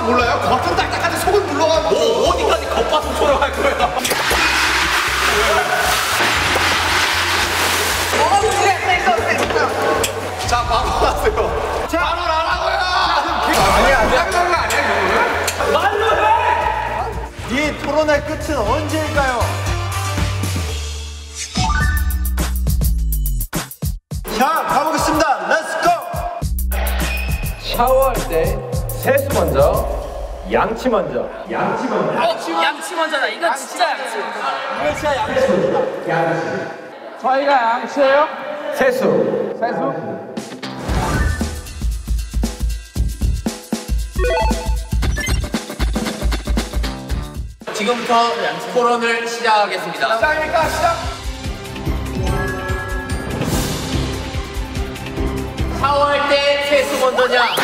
몰라요? 겉은 딱딱한데 속은 물러가고. 뭐 어디까지 겉바속처럼 할 거야? 자, 바로 하세요. 자, 바로 하라고요. 아니야, 짱난 거 아니야, 이거는? 말로 해! 이 토론의 끝은 언제일까요? 자, 가보겠습니다. 렛츠고! 샤워할 때 세수 먼저, 양치 먼저. 양치 먼저. 양치 먼저다. 이거 진짜 양치. 이거 진짜 양치입니다. 저희가 양치예요? 세수. 지금부터 토론을 시작하겠습니다. 시작입니까? 시작. 샤워할 때 세수 먼저냐?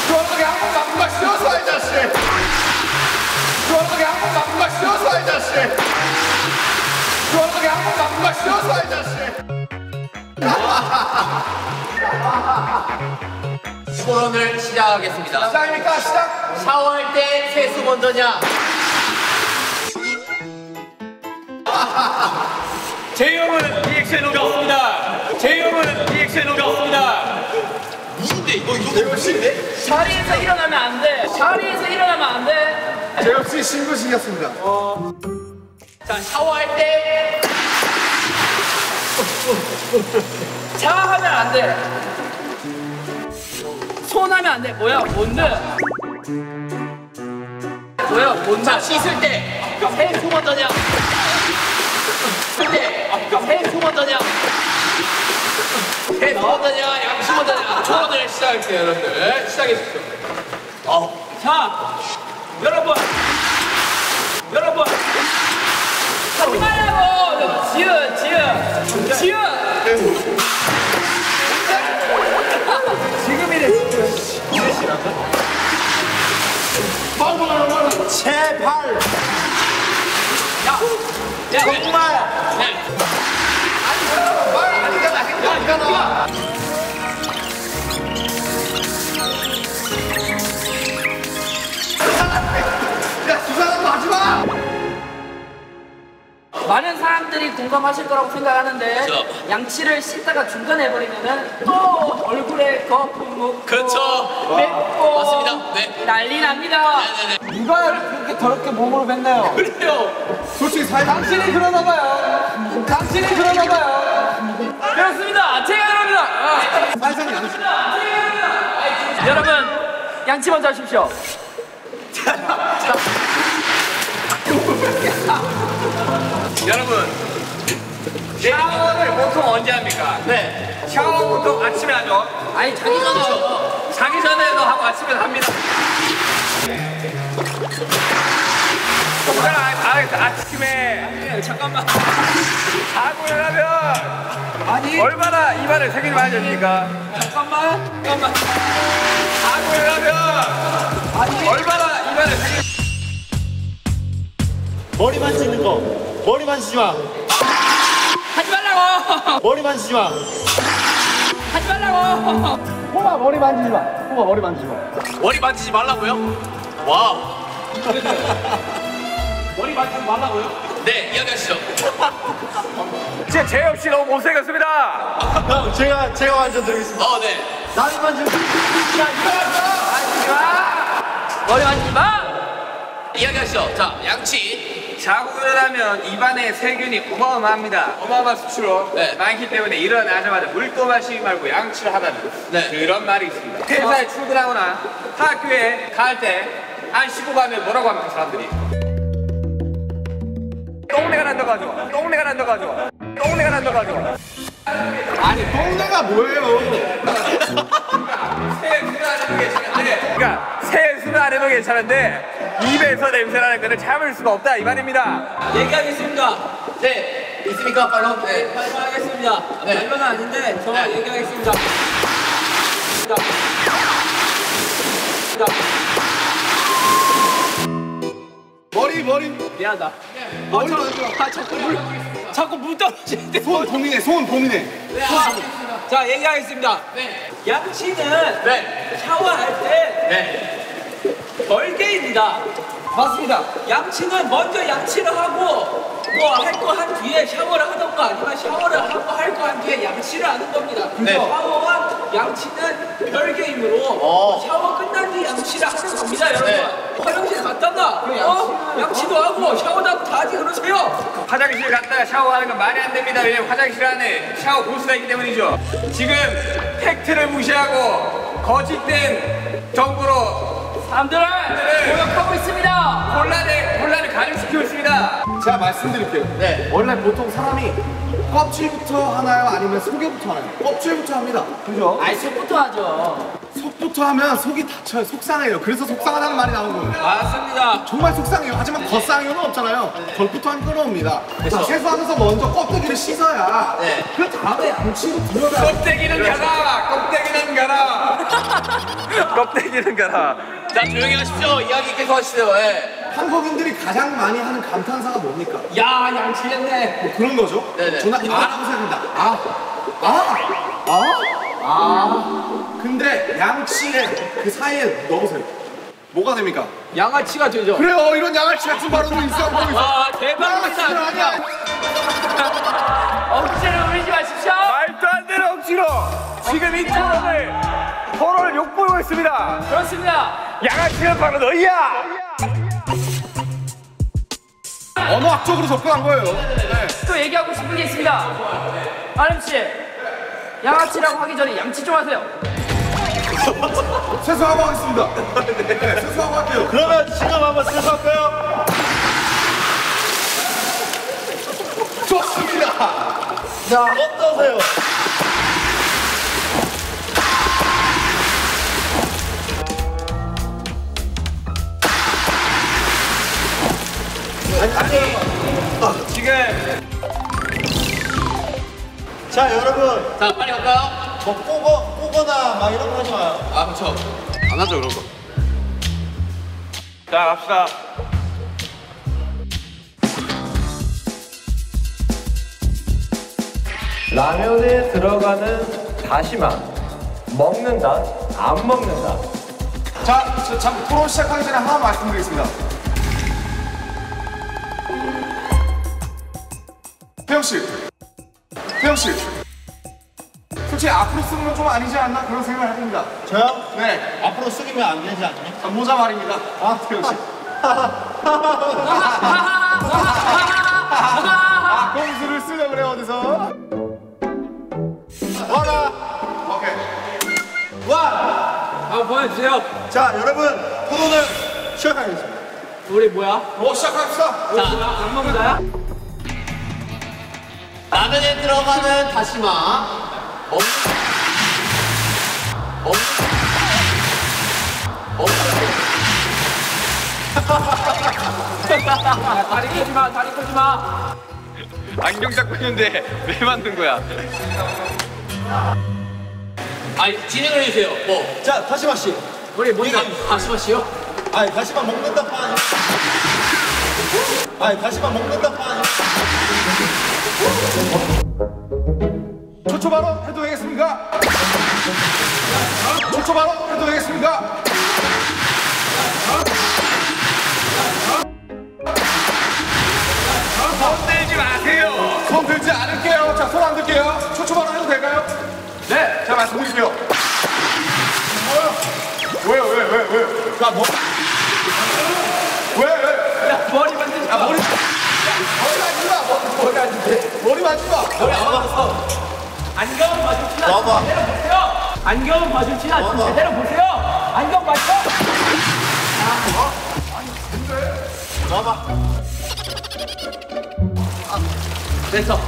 시원하게 한번 맞고 가시어서 이 자식. 시원하게 한번 맞고 가시어서 이 자식. 시원하게 한번 맞고 가시어서 이 자식. 토론을 시작하겠습니다. 시작입니까? 시작. 샤워할 때 세수 먼저냐? 제이홉은 리액션 오겠습니다. 제이홉은 리액션 오겠습니다. 누군데 이거 멋인데? 자리에서 일어나면 안 돼. 자리에서 일어나면 안 돼. 제 역시 신고식이었습니다. 자, 샤워할 때 자하면 안 돼. 손하면 안 돼. 뭐야? 뭔데? 뭐야? 뭔데? 자, 씻을 때 세수 먼저냐? 씻을 때 세수 먼저냐? 세수 먼저냐? 양치 먼저냐? 토론을 시작할게요, 여러분들. 시작해 주십시오. 자, 여러분. 하지 말라고. 지읒. 지금이래, 지금. 제발! 정말. 말 아니잖아. 아니잖아. 야, 두 사람 하지 마. 많은 사람들이 공감하실 거라고 생각하는데 그쵸. 양치를 씻다가 중간에 해버리면은 또 얼굴에 거품 묻고 그쵸. 맵고 맞습니다. 네. 난리 납니다. 네네네. 누가 그렇게 더럽게 몸으로 뱉나요? 그래요. 솔직히 사이 당신이 그러나 봐요. 당신이 그러나 봐요. 그렇습니다. 제가 그럽니다. 살살 양식. 여러분 양치 먼저 하십시오. 여러분, 샤워를 보통 언제 합니까? 네. 샤워 보통 아침에 하죠. 아니 자기 전에 자기 전에도 하고 아침에도 합니다. 아침에 잠깐만. 자고 일어나면 얼마나 입안을 세균이 많이 젖습니까? 잠깐만. 자고 일어나면 얼마나 입안을 세균이 머리 만지는 거. 머리 만지지 마. 하지 말라고. 머리 만지지 마. 하지 말라고. 호마 머리 만지지 마. 호마 머리 만지지 마. 머리 만지지 말라고요? 와우. 머리 만지지 말라고요? 네, 이야기하시죠. 제 제이홉 씨 너무 못생겼습니다. 형, 제가 완전 드리겠습니다. 네. 나를 만지면 머리 만지지 마. 이야기하시죠. 자, 양치. 자고 일어나면 입안에 세균이 어마어마합니다. 어마어마한 수치로 네. 많기 때문에 일어나자마자 물도 마시지 말고 양치를 하다는 네. 그런 말이 있습니다. 회사에 출근하거나 학교에 갈 때 안 씻고 가면 뭐라고 합니까, 사람들이? 똥내가 난다고 하죠. 똥내가 난다고 하죠. 똥내가 난다고 하죠. 아니, 똥내가 뭐예요? 세수는 안 해도 괜찮은데, 그러니까 세수는 안 해도 괜찮은데 입에서 냄새 나는 거는 참을 수가 없다 이 말입니다. 얘기하겠습니다. 네. 있습니까, 발론? 네. 발표하겠습니다. 네. 발표는 아닌데 저만 네. 얘기하겠습니다. 머리. 미안하다. 머리 자꾸 물 떨어지는데. 손 고민해. 자 얘기하겠습니다. 네. 양치는 네. 샤워할 때 네. 별개입니다. 맞습니다. 양치는 먼저 양치를 하고 뭐 할 거 한 뒤에 샤워를 하던가 아니면 샤워를 하고 할 거 한 뒤에 양치를 하는 겁니다. 네. 샤워와 양치는 별개이므로 샤워 끝난 뒤 양치를 하는 겁니다, 여러분. 네. 화장실 갔다가 양치도 하고 샤워도 하고 다 하지 그러세요. 화장실 갔다가 샤워하는 건 말이 안 됩니다. 왜냐면 화장실 안에 샤워 보수가 있기 때문이죠. 지금 팩트를 무시하고 거짓된 정보로 사람들을 공격하고 있습니다. 혼란을 가중시키고 있습니다. 제가 말씀드릴게요. 네. 원래 보통 사람이 껍질부터 하나요? 아니면 속에부터 하나요? 껍질부터 합니다. 그죠? 아이 속부터 하죠. 속부터 하면 속이 다쳐요. 속상해요. 그래서 속상하다는 말이 나온 거예요. 맞습니다. 정말 속상해요. 하지만 겉상해요는 없잖아요. 겉부터 하면 끓어옵니다. 자, 세수하면서 먼저 껍데기를 씻어야 네. 그 다음에 양치로 들어가요. 껍데기는 가라. 껍데기는 가라. 껍데기는 가라. 자, 조용히 하십시오. 이야기 계속 하시죠. 예. 한국인들이 가장 많이 하는 감탄사가 뭡니까? 야 양치했네. 뭐 그런 거죠? 네네. 저는 아라고 생각합니다. 근데 양치에 그 사이에 넣으세요. 뭐가 됩니까? 양아치가 되죠. 그래요. 이런 양아치 같은 발언도 있어. 와 양아치는 대박이다. 아니야. 억지를 부리지 마십시오. 말도 안 되는 억지로 지금 이 토론을 욕보이고 있습니다. 그렇습니다. 양아치는 바로 너희야. 언어학적으로 접근한 거예요. 네. 또 얘기하고 싶은 게 있습니다. 아름 씨, 양아치라고 하기 전에 양치 좀 하세요. 세수하고 하겠습니다. 네, 세수하고 할게요. 그러면 지금 한번 세수할까요? 좋습니다. 자, 어떠세요? 지금 자, 여러분, 자, 빨리 갈까요? 뭐 꼬거나 막 이런 거 하지 마요. 아, 그렇죠. 안 하죠, 그런 거. 자 갑시다. 라면에 들어가는 다시마. 먹는다, 안 먹는다. 자, 참 토론 시작하기 전에 하나 말씀드리겠습니다. 태영 씨, 솔직히 앞으로 쓰는 건 좀 아니지 않나 그런 생각을 해봅니다. 저요? 네, 앞으로 숙이면 안 되지 않나요? 자, 모자 말입니다. 태영 씨. 공수를 쓰려고 그래 어디서? 와라! 오케이. 한번 보여주세요. 자, 여러분, 토론을 시작하겠습니다. 우리 뭐야? 시작합시다. 자, 안 먹는다야? 라면에 들어가는 다시마. 다리 꼬지 마, 다리 꼬지 마. 안경 잡고 있는데 왜 만든 거야? 아니, 진행을 해주세요. 뭐. 자, 다시마 씨. 우리 뭔가 다시마 씨요? 아니, 다시마 먹는다 파 아니. 아니, 다시마 먹는다 파 아니. 초초 발언 해도 되겠습니까? 초초 발언 해도 되겠습니까? 손 들지 마세요. 손 들지 않을게요. 자, 손 안 들게요. 초초 발언 해도 될까요? 네, 자, 말씀드릴게요. 왜요? 자, 뭐? 왜? 야, 머리 만지지 마. 머리 만지지 마. 머리 만지지 마. 머리 만지지 마. 안경 마주치나 봐봐. 제대로 보세요. 안경 마주치나 제대로 보세요. 안경 맞춰. 봐봐. 됐어.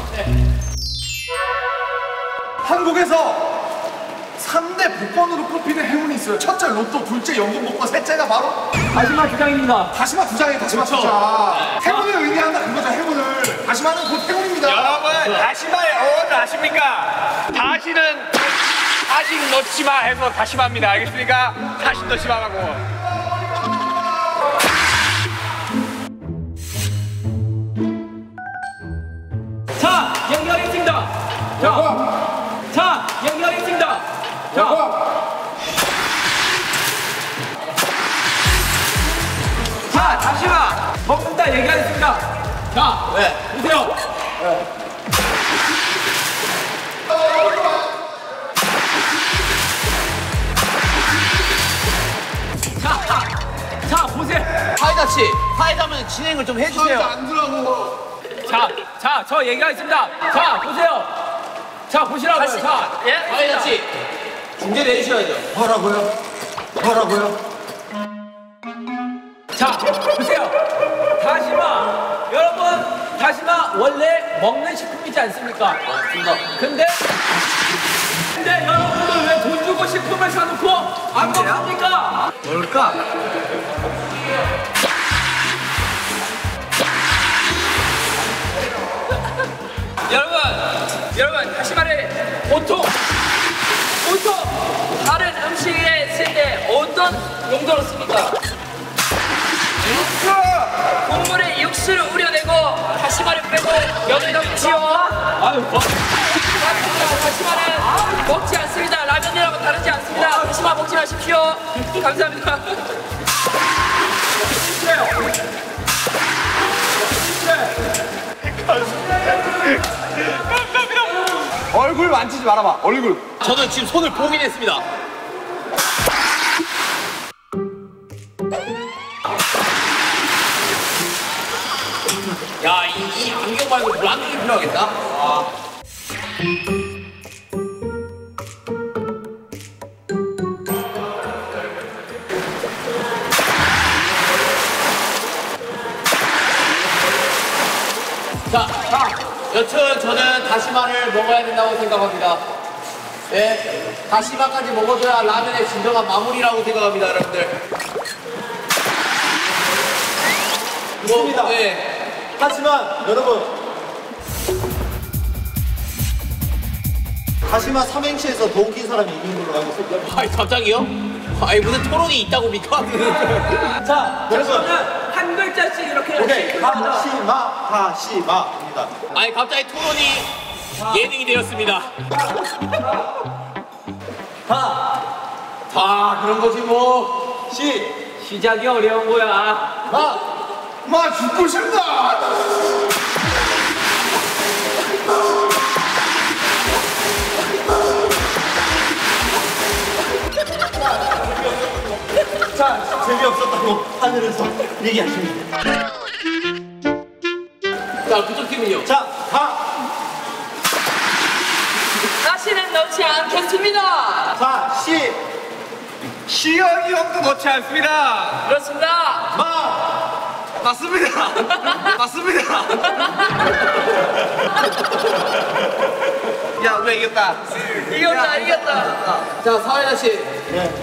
한국에서 3대 복권으로 꼽히는 행운이 있어요. 첫째 로또, 둘째 연금 복권, 셋째가 바로 다시마 주장입니다. 다시마 두 장이에요. 다시마 두 장. 행운을 의미한다 그거죠. 행운을. 다시마는 곧 행운입니다. 여러분 다시마의 어원을 아십니까? 다시는 다시 넣지 마 해서 다시마입니다. 알겠습니까? 다시 넣지 마라고. 자, 연결했습니다. 자, 연결했습니다. 자, 제가 얘기하겠습니다. 자, 보세요. 자, 보세요. 사이다 씨, 사이다면 진행을 좀 해주세요. 안 들어가고. 자, 저 얘기하겠습니다. 자, 보세요. 자, 보시라고요. 다시, 자, 예? 사이다 씨, 중재 내주셔야죠. 뭐라고요? 뭐라고요? 자, 보세요. 다시마. 여러분, 다시마 원래 먹는 식품이지 않습니까? 맞습니다. 근데 여러분들 왜 돈 주고 식품을 사놓고 안 먹습니까? 뭘까? 여러분 다시마를 보통 다른 음식에 쓸 때 어떤 용도로 씁니까? 국물에 육수를 우려내고 다시마를 빼고 면을 넣지요. 다시마는 먹지 않습니다. 라면이라고 다르지 않습니다. 다시마 먹지 마십시오. 감사합니다. 얼굴 만지지 말아봐. 얼굴. 저는 지금 손을 봉인했습니다. 야, 이 안경 말고 물안경이 필요하겠다. 자, 여튼 저는 다시마를 먹어야 된다고 생각합니다. 네, 다시마까지 먹어줘야 라면의 진정한 마무리라고 생각합니다, 여러분들. 있습니다. 네. 하지만 여러분, 다시마 삼행시에서 더 웃긴 사람이 있는 걸로 알고 있습니다. 아니, 갑자기요? 아니, 무슨 토론이 있다고 믿고 자, 여러분. 저는 한 글자씩 이렇게 오케이. 다시마입니다. 아니, 갑자기 토론이 예능이 되었습니다. 다 그런 거지 뭐. 시작이 어려운 거야. 마 죽고 싶다. 자, 재미없었다고 하늘에서 얘기하십니다. 자, 그쪽 팀은요? 자, 다시는 넣지 않겠습니다. 자, 시영이 형도 넣지 않습니다. 그렇습니다. 맞습니다. 맞습니다. 야, 우리가 이겼다. 이겼다. 자, 사회자 씨. 네.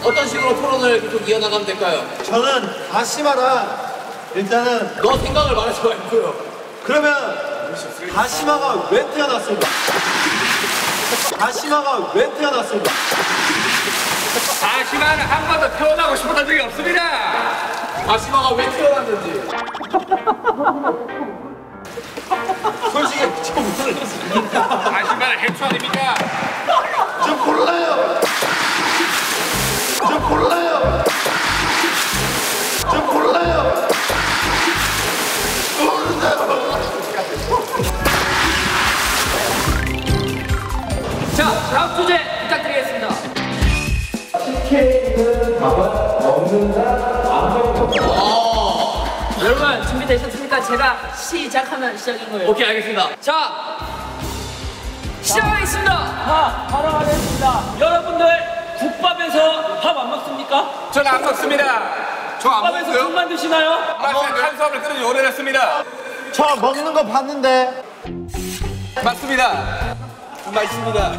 어떤 식으로 토론을 계속 이어나가면 될까요? 저는 다시마랑 일단은 너 생각을 말하지 말고요. 그러면 다시마가 왜 태어났을까? 다시마가 왜 태어났을까? 다시마는 한 번도 표현하고 싶었던 적이 없습니다. 다시마가 왜 태어났는지. 솔직히 좀 모르겠습니다. 다시마는 해초 아닙니까? 좀 골라요. 좀 골라요. 좀 골라요. 자, 다음 주제 부탁드리겠습니다. 여러분 준비되셨습니까? 제가 시작하면 시작인 거예요. 오케이, 알겠습니다. 자, 시작하겠습니다. 바로 하겠습니다. 여러분들 국밥에서 밥 안 먹습니까? 저는 안 먹습니다. 저 안 국밥에서 먹어요. 국만 드시나요? 탄수화물 끊은 지 오래됐습니다. 저 먹는 거 봤는데. 맞습니다. 맞습니다.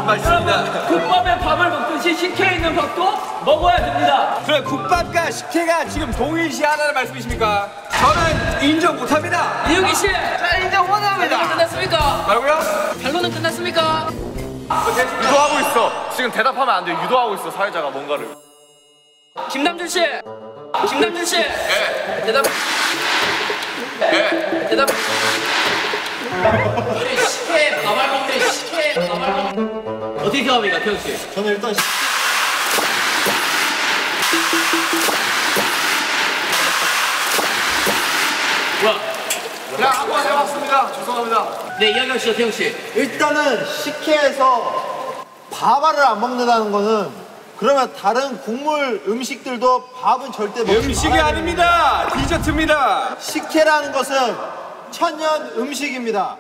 맞습니다. 국밥에 밥을 먹듯이 식혜에 있는 밥도 먹어야 됩니다. 그럼 국밥과 식혜가 지금 동일시하다는 말씀이십니까? 저는 인정 못합니다. 이유기 씨, 자, 인정 변론은 못합니다. 끝났습니까? 뭐라고요? 변론은 끝났습니까? 유도하고 있어. 지금 대답하면 안 돼. 유도하고 있어. 사회자가 뭔가를. 김남준 씨, 대답. 대답. 우리 식혜 밥알 먹대, 식혜 밥알 먹. 어떻게 생각합니까, 태영 씨? 저는 일단 야, 한번 해봤습니다. 죄송합니다. 네, 이야기하시죠, 태영 씨. 일단은 식혜에서 밥알을 안 먹는다는 거는 그러면 다른 국물 음식들도 밥은 절대 먹지 음식이 말아야 아닙니다. 디저트입니다. 식혜라는 것은 천연 음식입니다.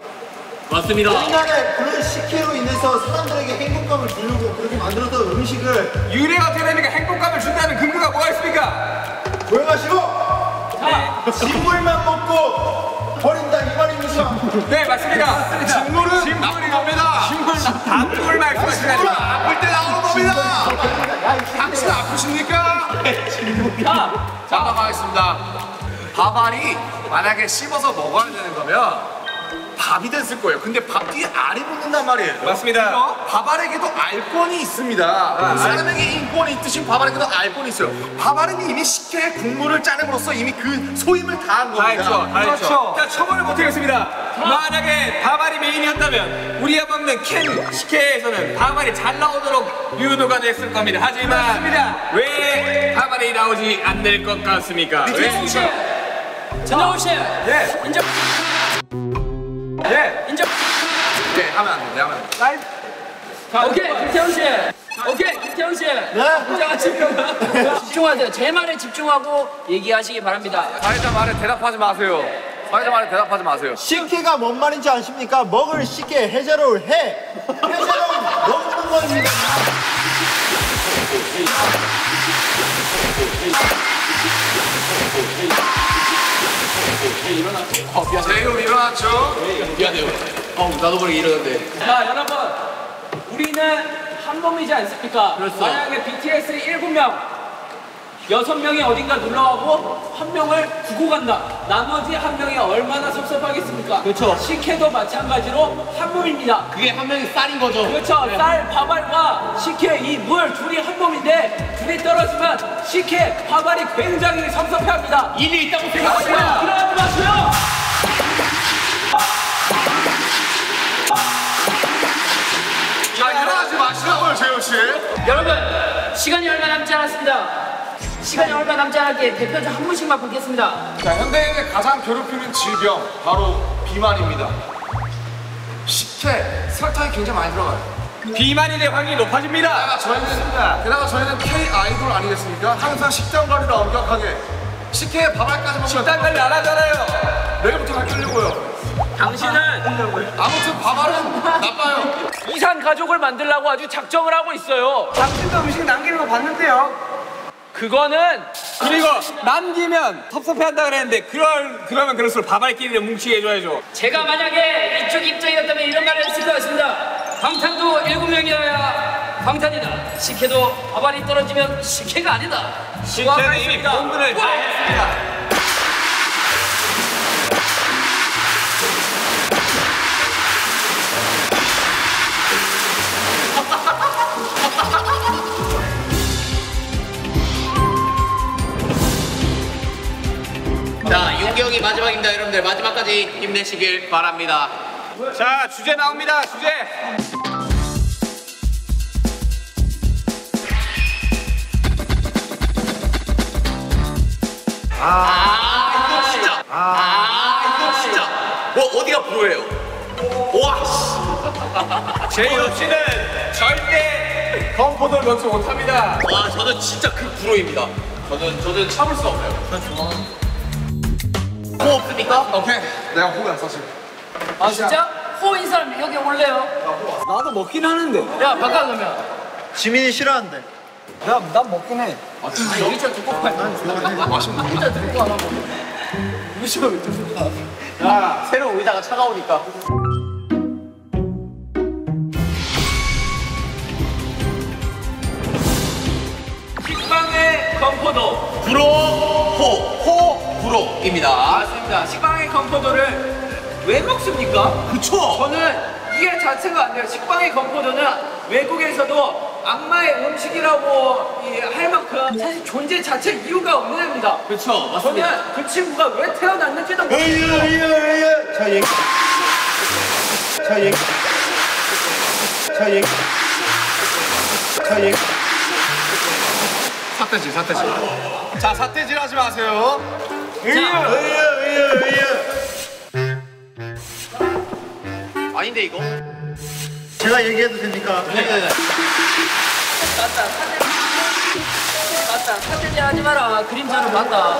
맞습니다. 옛날에 그런 식혜로 인해서 사람들에게 행복감을 주려고 그렇게 만들었던 음식을 유래가 어떻게 됩니까? 행복감을 준다는 근거가 뭐가 있습니까? 조용하시고 식물만 먹고 버린다 이 말입니까? 네, 맞습니다. 식물은 나쁜 겁니다. 단물 말씀하시는 아플 때 나오는 겁니다. 당신 아프십니까? 자, 넘어가겠습니다. 밥알이 만약에 씹어서 먹어야 되는 거면 밥이 됐을 거예요. 근데 밥 뒤에 알이 붙는단 말이에요. 맞습니다. 그죠? 밥알에게도 알권이 있습니다. 사람에게 인권이 있듯이 밥알에게도 알권이 있어요. 밥알은 이미 식혜의 국물을 짜냄으로써 이미 그 소임을 다한 겁니다. 다 했죠. 자, 처벌을 못하겠습니다. 만약에 밥알이 메인이었다면 우리가 먹는 캔 식혜에서는 밥알이 잘 나오도록 유도가 됐을 겁니다. 하지만 왜 밥알이 나오지 않을 것 같습니까? 전정훈 씨. 전정훈 씨. 예. 인정. 예. 인정. 네, 하면 안 돼. 네, 하면 안 돼. 오케이, 김태훈 씨. 오케이, 김태훈 씨. 인정하십니까? 집중하세요. 제 말에 집중하고 얘기하시기 바랍니다. 사회자 말에 대답하지 마세요. 사회자 말에 대답하지 마세요. 식혜가 뭔 말인지 아십니까? 먹을 식혜 해자로울 해자로울 먹는 겁니다. 제이홉 일어났죠? 미안해요. 나도 모르게 이러는데. 자, 여러분, 우리는 한 몸이지 않습니까? 그렇죠. 만약에 BTS 7명, 6명이 어딘가 놀러가고 한 명을 두고 간다. 나머지 한 명이 얼마나 섭섭하겠습니까? 그렇죠. 식혜도 마찬가지로 한 몸입니다. 그게 한 명이 쌀인 거죠. 그렇죠. 쌀, 밥알과 식혜, 이 물 둘이 한 몸인데 둘이 떨어지면 식혜, 밥알이 굉장히 섭섭해합니다. 일리 있다고 그러지 생각합니다. 마세요. 자, 일어나지 마시라고요, 재호 씨. 여러분, 시간이 얼마 남지 않았습니다. 시간이 얼마 남지 않았기에 대표자 한 분씩만 뽑겠습니다. 자, 현대인의 가장 괴롭히는 질병 바로 비만입니다. 식혜, 설탕이 굉장히 많이 들어가요. 비만이 될 확률이 높아집니다. 게다가 저희는 K 아이돌 아니겠습니까? 항상 식단 관리를 엄격하게 식혜에 밥알까지 먹으면 식단 관리 안 하잖아요. 내일부터 바뀌려고요. 당신은 아무튼 밥알은 나빠요. 이산 가족을 만들려고 아주 작정을 하고 있어요. 당신도 음식 남기는 거 봤는데요. 그거는 그리고 남기면 섭섭해한다 그랬는데 그러면 그럴수록 밥알끼리를 뭉치게 해줘야죠. 제가 만약에 이쪽 입장이었다면 이런 말을 했을 것 같습니다. 방탄도 7명이어야 방탄이다. 식혜도 밥알이 떨어지면 식혜가 아니다. 식혜는 이미 본분을 다 했습니다. 자, 윤경이 마지막입니다, 여러분들. 마지막까지 힘내시길 바랍니다. 자, 주제 나옵니다. 주제. 이거 진짜. 이거 진짜. 어디가 프로예요? 와, 씨. 제이홉 씨는 절대 컴포도를 넣지 못합니다. 와, 저는 진짜 그 프로입니다. 저는 참을 수 없어요. 뭐 없습니까? 오케이, 내가 호구야 사실. 아 진짜? 호인 사람 여기 올래요? 나도 먹긴 하는데. 야 바꿔 그러면. 지민이 싫어한대. 난 먹긴 해. 아 여기 저 두꺼워. 난 좋아해. 맛있는 진짜 두꺼워 하나 먹어. 새로운 의자가 차가우니까. 식빵의 건포도. 호불호입니다. 맞습니다. 식빵의 건포도를 왜 먹습니까? 그쵸? 저는 이게 자체가 안 돼요. 식빵의 건포도는 외국에서도 악마의 음식이라고 할 만큼 사실 존재 자체 이유가 없는 애입니다. 그쵸, 맞습니다. 저는 그 친구가 왜 태어났는지도 자 얘기. 사태질. 자, 사태질 하지 마세요. 의여. 아닌데 이거? 제가 얘기해도 됩니까? 네네네. 맞다. 사태지 하지 마라. 그림자로 봤다.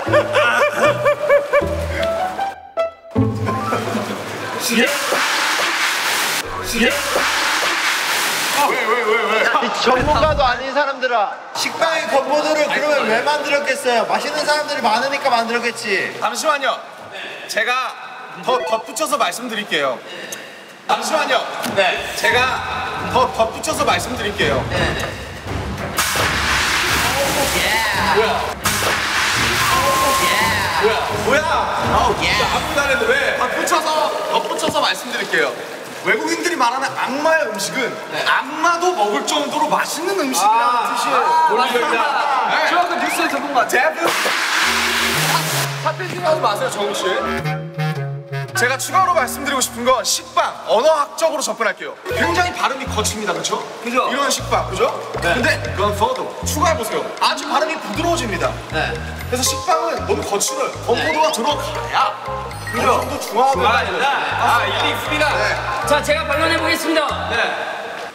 이 전문가도 아닌 사람들아, 식빵의 건포도를 그러면 왜 만들었겠어요? 맛있는 사람들이 많으니까 만들었겠지. 잠시만요. 제가 더 덧붙여서 말씀드릴게요. 잠시만요. 네. 제가 더 덧붙여서 말씀드릴게요. 뭐야? 아무도 안 했는데 왜? 덧붙여서 말씀드릴게요. 외국인들이 말하는 악마의 음식은 악마도 먹을 정도로 맛있는 음식이라는 뜻이에요. 맞습니다. 저 그 뉴스에서 본 것 같아요. 사태 생각하지 마세요, 정우 씨. 제가 추가로 말씀드리고 싶은 건 식빵, 언어학적으로 접근할게요. 굉장히 발음이 거칩니다, 그렇죠? 그죠? 이런 식빵, 그죠? 근데 건포도 추가해보세요. 아주 발음이 부드러워집니다. 그래서 식빵은 너무 거칠어요. 건포도가 들어가야 그 정도 중화가 된다. 아, 일리 있습니다. 자, 제가 반론해 보겠습니다. 네.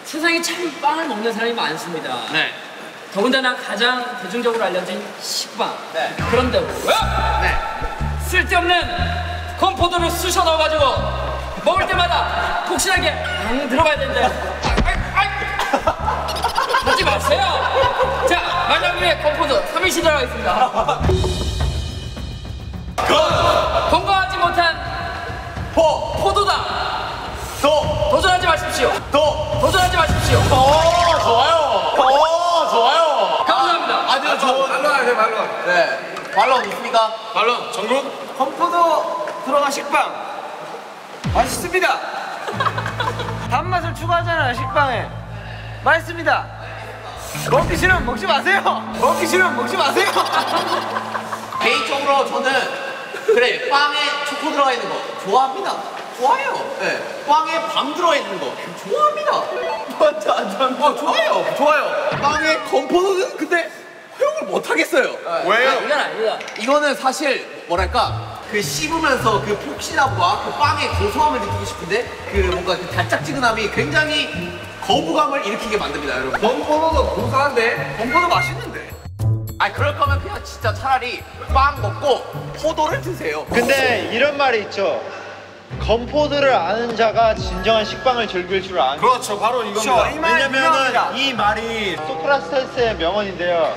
세상에 참 빵을 먹는 사람이 많습니다. 네. 더군다나 가장 대중적으로 알려진 식빵. 그런데 왜? 쓸데없는 건포도를 쑤셔 넣어가지고 먹을 때마다 폭신하게 앙 들어가야 된대. 하지 마세요. 자, 만약에 건포도 3일씩 들어가겠습니다. 건강하지 못한 포도다. 도전하지 마십시오. 도전하지 마십시오. 좋아요. 감사합니다. 아주 좋은. 말로 하세요, 말로. 네. 말로 있습니까? 말론, 정국? 건포도 들어간 식빵 맛있습니다. 단맛을 추가하잖아요, 식빵에. 맛있습니다. 먹기 싫으면 먹지 마세요. 먹기 싫으면 먹지 마세요. 개인적으로 저는 그래 빵에 초코 들어가 있는 거 좋아합니다. 좋아요. 네. 빵에 밤 들어가 있는 거 좋아합니다. 좋아요. 빵에 건포도는 근데 허용을 못 하겠어요. 왜요? 이건 아니다. 이거는 사실 뭐랄까 그 씹으면서 그 폭신함과 그 빵의 고소함을 느끼고 싶은데 그 뭔가 그 달짝지근함이 굉장히 거부감을 일으키게 만듭니다, 여러분. 건포도도 고소한데? 건포도 맛있는데. 아니 그럴 거면 그냥 진짜 차라리 빵 먹고 포도를 드세요. 근데 이런 말이 있죠. 건포도를 아는 자가 진정한 식빵을 즐길 줄 아는. 그렇죠, 바로 이겁니다. 왜냐면은 이 말이 소크라테스의 명언인데요.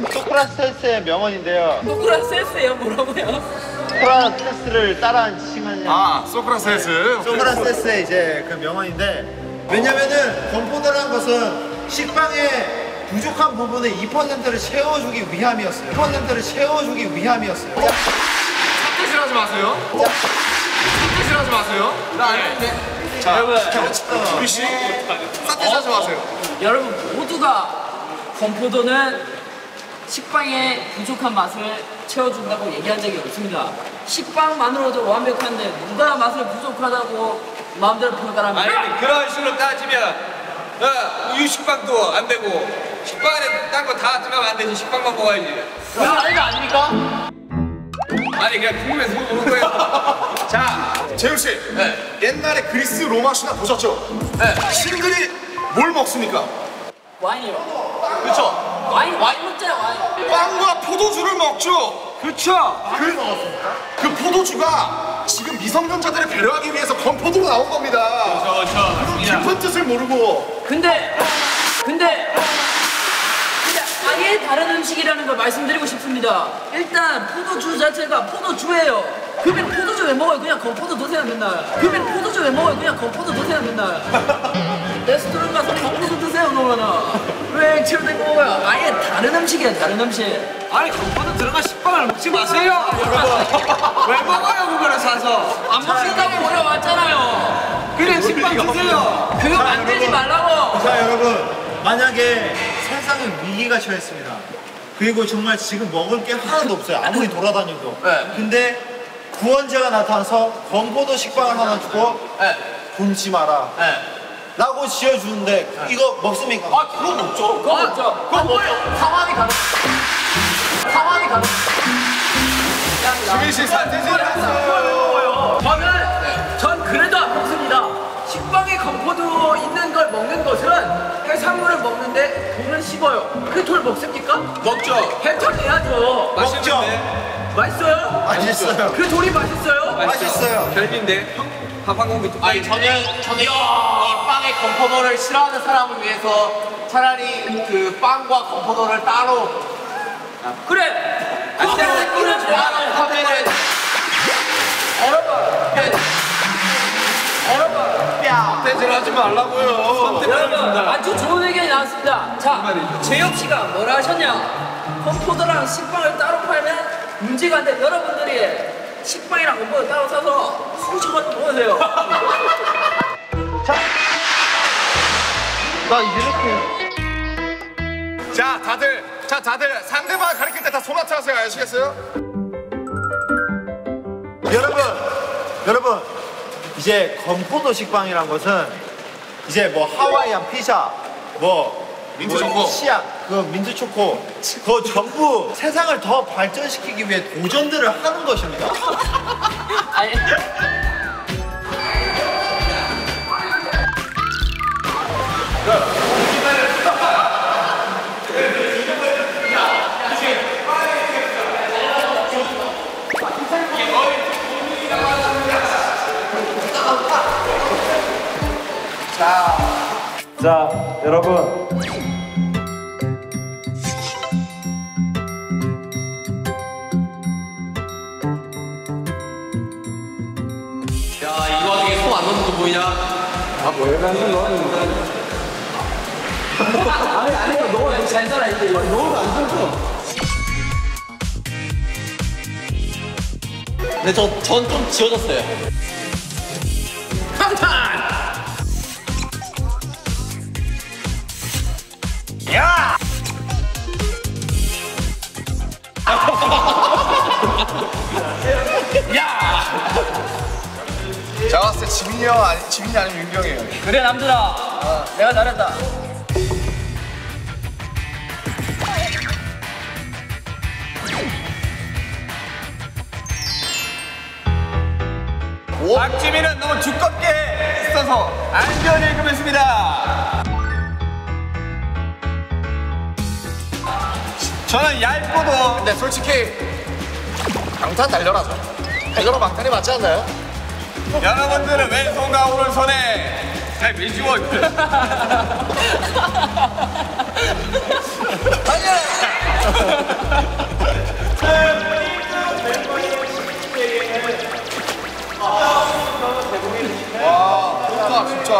노크라세스예요, 뭐라고요? 소크라테스를 따라한 칭하냐. 아, 소크라테스. 소크라테스의 이제 그 명언인데, 왜냐면은 건포도라는 것은 식빵의 부족한 부분의 2%를 채워주기 위함이었어요. 2%를 채워주기 위함이었어요. 사태질하지 마세요. 사태질하지 마세요. 나 아닌데. 자, 여러분. 우리 씨, 사태질하지 마세요. 여러분 모두가 건포도는 식빵의 부족한 맛을 채워준다고 얘기한 적이 없습니다. 식빵만으로도 완벽한데 누가 맛을 부족하다고 마음대로 평가합니까? 아니, 그런 식으로 따지면 우유 식빵도 안 되고 식빵에 딴 거 다 들어가면 안 되지. 식빵만 먹어야지. 그건 아니가 아닙니까? 아니, 그냥 궁금해서 물어보는 거예요. 자, 재율 씨. 옛날에 그리스 로마 신화 보셨죠? 신들이 뭘 먹습니까? 와인이요. 그렇죠. 와인 먹잖아요, 와인. 빵과 포도주를 먹죠. 그쵸? 그 포도주가 지금 미성년자들을 배려하기 위해서 건포도로 나온 겁니다. 그런 깊은 뜻을 모르고. 근데 아예 다른 음식이라는 걸 말씀드리고 싶습니다. 일단 포도주 자체가 포도주예요. 그러면 포도주 왜 먹어요? 그냥 건포도 드세요 맨날. 레스토랑 가서 건포도 드세요 그러면은. 왜 액체로 된 거예요? 아예 다른 음식이에요, 다른 음식. 아니 건포도 들어간 식빵을 먹지 마세요. 왜 먹어요 그거를 사서? 안 먹는다고 올라왔잖아요. 그냥 식빵 드세요. 그거 만들지 말라고. 자, 여러분, 만약에 세상에 위기가 처했습니다. 그리고 정말 지금 먹을 게 하나도 없어요. 아무리 돌아다녀도. 근데 구원자가 나타나서 건포도 식빵을 하나 주고 굶지 마라 라고 지어주는데 이거 먹습니까? 아 그건 없죠. 그거 없죠. 그건 뭐예요? 상황이 가능. 주민 씨 사태질 했어요. 전 그래도 안 먹습니다. 식빵에 건포도 건포도 있는 걸 먹는 것은 해산물을 먹는데 돌을 씹어요. 그 돌 먹습니까? 먹죠. 해털 내야죠. 먹죠. 맛있어요? 맛있어요. 그 돌이 맛있어요? 맛있어요. 별미인데 밥 한 공기 뚝. 아니 저는 이 빵에 건포도를 싫어하는 사람을 위해서 차라리 그 빵과 건포도를 따로 그래. 따로 하면은 떼질 하지 말라고요. 여러분 아주 좋은 의견이 나왔습니다. 자, 재혁 씨가 뭐라 하셨냐? 건포도랑 식빵을 따로 팔면 문제가 안 돼. 여러분들이 식빵이랑 건포도 따로 사서 훔쳐가지고 먹으세요. 자, 다들 상대방 가리킬 때 다 소나트 하세요. 아시겠어요? 여러분 이제 건포도 식빵이란 것은 이제 뭐 하와이안 피자 뭐 민트 초코. 치약 그 민트 초코 그거 전부 세상을 더 발전시키기 위해 도전들을 하는 것입니다. 아니. 자 여러분 야 이 와중에 손 안 넣는 거 보이냐? 잘 살아 이제. 근데 전 좀 지워졌어요. 제가 봤을 때 지민이 아니면 윤경이에요. 그래 남들아. 내가 잘했다. 박지민은 너무 두껍게 써서 안전 읽으면습니다. 저는 얇고도 근데 솔직히 방탄 달려라죠. 달려라 방탄이 맞지 않나요? 여러분들은 왼손과 오른손에 잘 밀주어 있고요. 와, 좋다 진짜.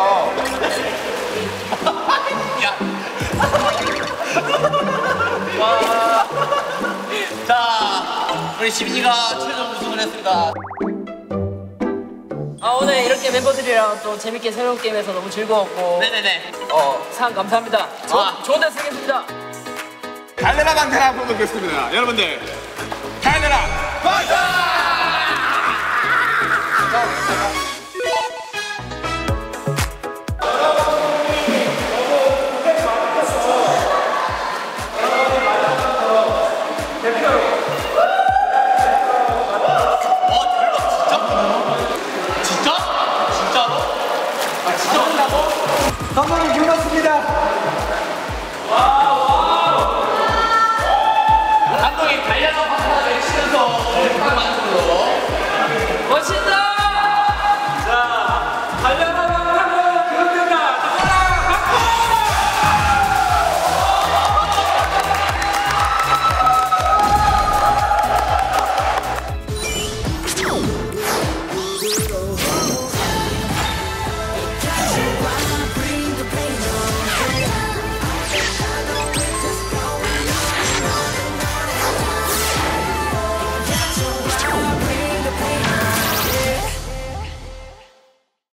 자 우리 지민이가 최종 우승을 했습니다. 아 오늘 이렇게 멤버들이랑 또 재밌게 새로운 게임해서 너무 즐거웠고. 네네네. 상 감사합니다. 좋은 데 쓰겠습니다. 달려라 방탄 앞으로 보겠습니다. 여러분들 달려라 방탄!